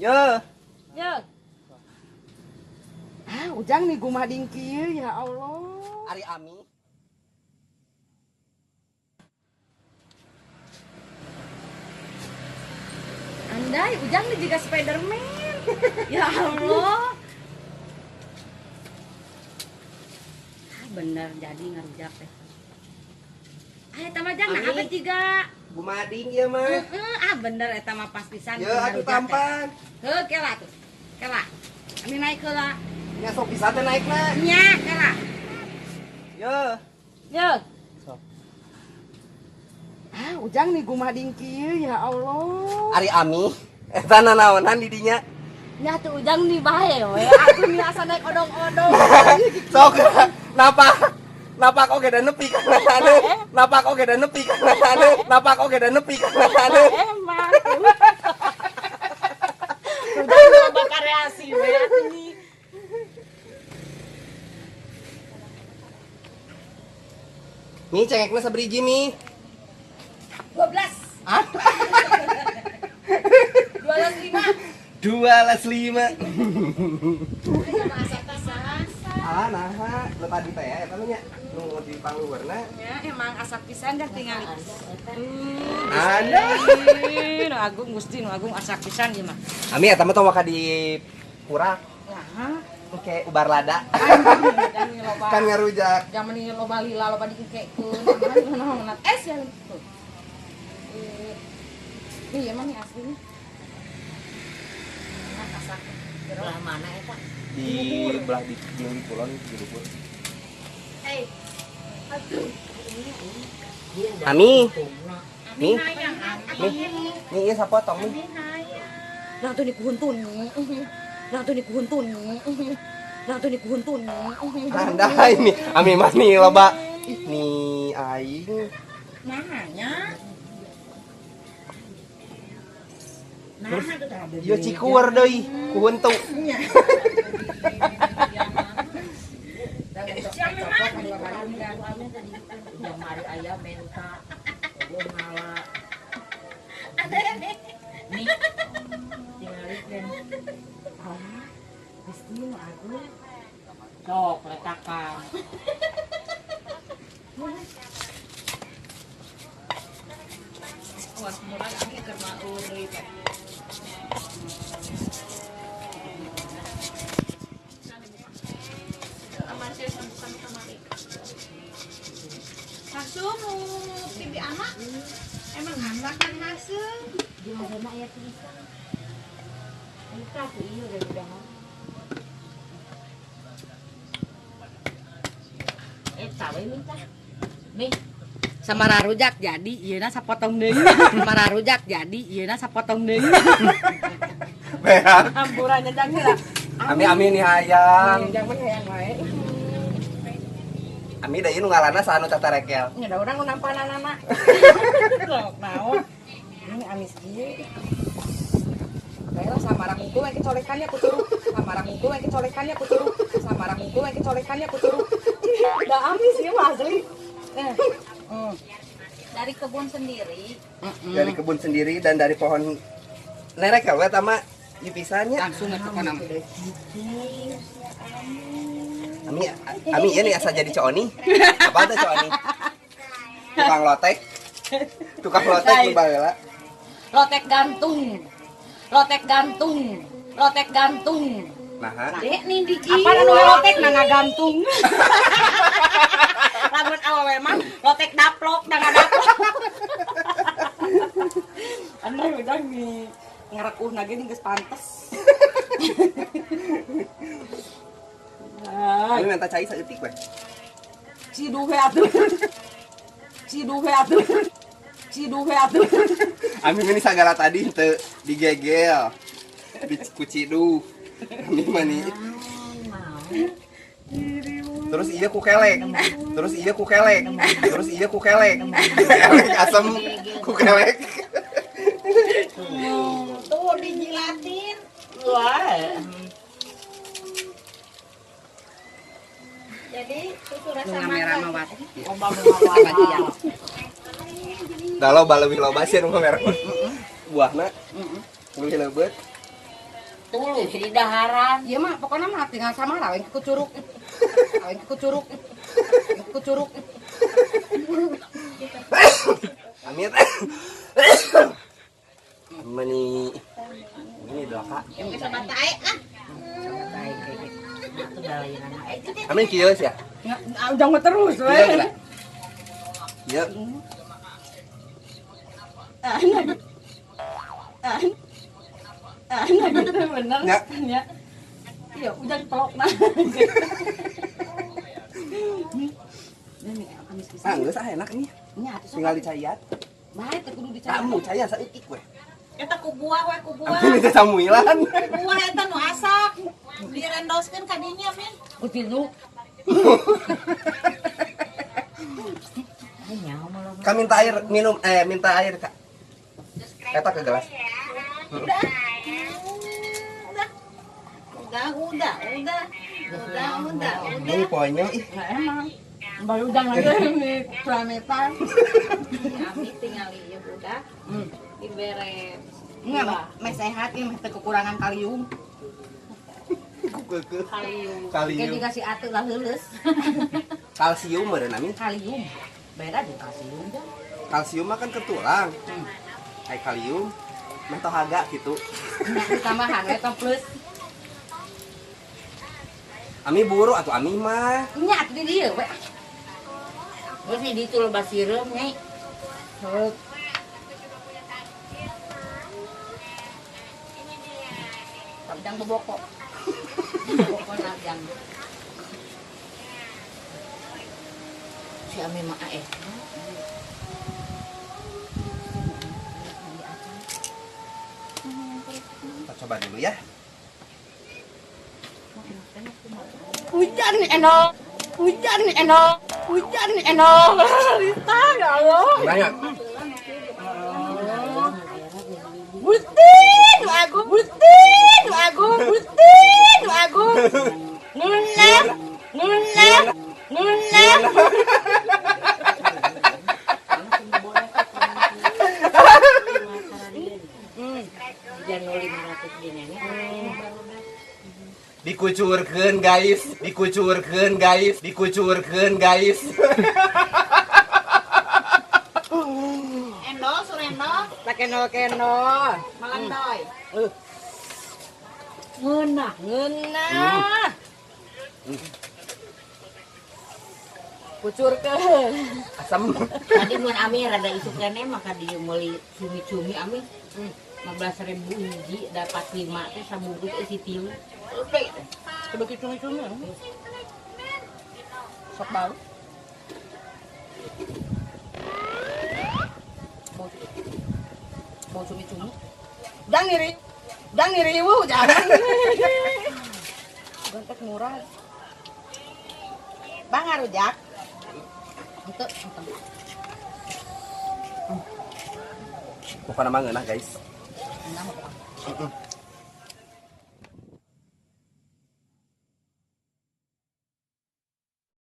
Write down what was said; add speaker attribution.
Speaker 1: Yo.
Speaker 2: Yo. Ujang nih gumah dingkieu ya Allah.
Speaker 1: Ari Ami.
Speaker 2: Andai Ujang nih juga Spiderman. Ya Allah. Bener jadi ngarujak teh. Eta mah Jang nah apa jiga?
Speaker 1: Gumading ieu mah.
Speaker 2: Bener eta mah pas pisan.
Speaker 1: Yo atuh tampan.
Speaker 2: Heuh kela tuh. Kela. Ami naik heula.
Speaker 1: Nya sok bisa teh naikna.
Speaker 2: Nya kela.
Speaker 1: Yo.
Speaker 2: Yo.
Speaker 1: Sok.
Speaker 2: Ujang nih gumah dingkieu ya Allah.
Speaker 1: Ari Ami. Eta nanaonan di dinya.
Speaker 2: Nya tuh Ujang nih bae we. Aku nih asa naik odong-odong.
Speaker 1: Sok napak oge dan nepi ka sana. Napak oge dan nepi ka sana. Napak oge dan nepi ka sana.
Speaker 2: Emang. Udah coba kreasi we atuh nih.
Speaker 1: Mi cengekna sabriji mi.
Speaker 2: 12.
Speaker 1: Ah?
Speaker 2: 12.5.
Speaker 1: 2,5.
Speaker 2: Masa pisan.
Speaker 1: Ah nah, lu tadi teh ya eta nya nu di pangluarna.
Speaker 2: Ya emang asap pisan dah tinggal.
Speaker 1: Ada.
Speaker 2: Nu agung Gusti, nu agung asap pisan ieu mah.
Speaker 1: Ami eta mah tong waka di purak.
Speaker 2: Nah,
Speaker 1: Oke, ubar lada.
Speaker 2: jangan loba.
Speaker 1: Kan ngarujak.
Speaker 2: Zaman ini loba lila loba dikekeun. Naon es ya. Iya emang nih asli nih. Enak asap. Belah mana eta?
Speaker 1: Di belah di kulon di luput.
Speaker 2: Hei.
Speaker 1: Ami. Nih.
Speaker 2: Nih.
Speaker 1: Nih ieu sapotong nih.
Speaker 2: Nah tuh dikuhuntun. Nah tuh dikuhuntun. Nah tuh dikuhuntun.
Speaker 1: Anda ini Ami mah nih loba. Nih aing.
Speaker 2: Nahanya. Nah,
Speaker 1: Yo cikuwer deui, kuhuntu.
Speaker 2: Sok letakan. Awas mulai ami keur mau deui teh.
Speaker 3: Langsung pipi anak emang anak kan masuk
Speaker 2: Gimana mak ya tulisan? Kita tuh iya udah. Tahu minta. Nih. Samara rujak jadi ieuna sapotong deui. Samara rujak jadi ieuna sapotong deui.
Speaker 1: Beak.
Speaker 2: Amburannya jang heula.
Speaker 1: Ami nih hayang.
Speaker 2: Jang mah hayang wae.
Speaker 1: Ami da ieu nu ngaranna saha nu tatarekel.
Speaker 2: Nya da urang nu nampananana. Sok naon. Ini amis ieu. Daerah samarang itu yang kecolekannya kuturu. Samarang itu yang kecolekannya kuturu. Samarang itu yang kecolekannya kuturu. Da amis ieu mah asli.
Speaker 3: dari kebun sendiri.
Speaker 1: Dari kebun sendiri dan dari pohon lerek we tama ieu pisannya.
Speaker 2: Langsung ngetukana.
Speaker 1: Ami ieu nih asa jadi cooni. Apa teh cooni? Tukang lotek. Tukang lotek lu baheula.
Speaker 2: Lotek gantung. Lotek gantung. Lotek gantung.
Speaker 1: Nah,
Speaker 3: Dek nih di
Speaker 2: Apa anu lotek nanga gantung. Lamun awewe mah lotek daplok nanga daplok. Anu udah nih ngarekuh lagi nih geus pantes.
Speaker 1: Ami minta cai saeutik we.
Speaker 2: Ciduhe atuh. Ciduhe atuh. Ciduhe atuh.
Speaker 1: Ami ini sagala tadi teu digegel. Dikucidu. Ami mah nih. Terus iya ku kelek. Terus iya ku kelek. Terus iya ku kelek. Kelek asem ku kelek.
Speaker 3: tuh dijilatin.
Speaker 2: Wah.
Speaker 3: Jadi susu rasa
Speaker 2: Merah
Speaker 3: mangga.
Speaker 2: mawat. Oba mawat ya.
Speaker 1: Da loba leuwih loba sih nu merah. Buahna. Leuwih leubeut.
Speaker 4: Tuluy di daharan.
Speaker 2: Iya mah pokoknya mah tinggal sama raweng ku curug. Raweng ku curug. Ku curug.
Speaker 1: Amit. Meni ini doa kak.
Speaker 3: Yang bisa batai ah.
Speaker 4: Baik kayak gitu. Nah, itu dalayan anak.
Speaker 1: Amin kieu ya.
Speaker 2: Jangan terus we.
Speaker 1: Kieu enggak? Kieu.
Speaker 2: Bener
Speaker 1: Ya.
Speaker 2: ya. Iya, udah pelok nah. Ini amis bisa.
Speaker 1: Ah, geus enak ini.
Speaker 2: Ini atuh sok.
Speaker 1: Tinggal dicayat.
Speaker 2: Bae teh kudu dicari.
Speaker 1: Kamu cayat saeutik we.
Speaker 3: Eta ku buah we ku buah.
Speaker 1: Amin teh samuilan.
Speaker 3: Buah eta nu asak. Direndoskeun ka dinya men.
Speaker 2: Ku tilu.
Speaker 4: Ay, nyaho malah.
Speaker 1: Kak minta air minum minta air kak. Eta ke gelas.
Speaker 3: Udah.
Speaker 1: Ini poinnya ih.
Speaker 2: Enggak emang. Baru jangan aja ini planetan.
Speaker 3: Kami tinggal ieu budak. Dibere
Speaker 2: Enggak, meh sehat ini meh teu kekurangan kalium.
Speaker 3: kalium.
Speaker 2: Kayak
Speaker 1: Kalium.
Speaker 2: dikasih atuh lah heuleus.
Speaker 1: Kalsium meureun amin.
Speaker 2: Kalium. Beda di kalium dah.
Speaker 1: Kalsium mah kan ke tulang. Ai kalium mah tohaga gitu.
Speaker 2: Nah, tambahan eta plus.
Speaker 1: Ami buru atuh ami mah.
Speaker 2: Nya atuh di dieu we.
Speaker 4: Terus nih di tuh lepas sirup nih.
Speaker 2: Heup. Kabdang boboko. Boboko nabdang.
Speaker 4: Si Ami mah
Speaker 1: Kita coba dulu ya.
Speaker 2: Hujan nih enak. Hujan nih enak. Hujan nih enak. Rita ya Allah.
Speaker 1: Nanya.
Speaker 2: Butin lagu, butin lagu, butin lagu. Nunep, nunep, nunep.
Speaker 4: Jangan 500 di nenek.
Speaker 1: Dikucurkeun guys, dikucurkeun guys, dikucurkeun guys.
Speaker 3: Endol, surendol,
Speaker 2: Tak keno.
Speaker 3: malandoy.
Speaker 4: Ngeunah.
Speaker 2: Ngeunah. Kucurkeun.
Speaker 1: Asam.
Speaker 4: Tadi mun Ami rada isuk kene maka dia meuli cumi-cumi Ami. 15.000 hiji dapat 5 teh sabungkus isi 3. Oke.
Speaker 2: Coba cumi-cumi. Sok bau. Mau cumi-cumi. Dang ngiri wu, jangan. Gontek murah. Bang arujak. Itu.
Speaker 1: Bukan nama ngeunah guys.
Speaker 2: Nama apa?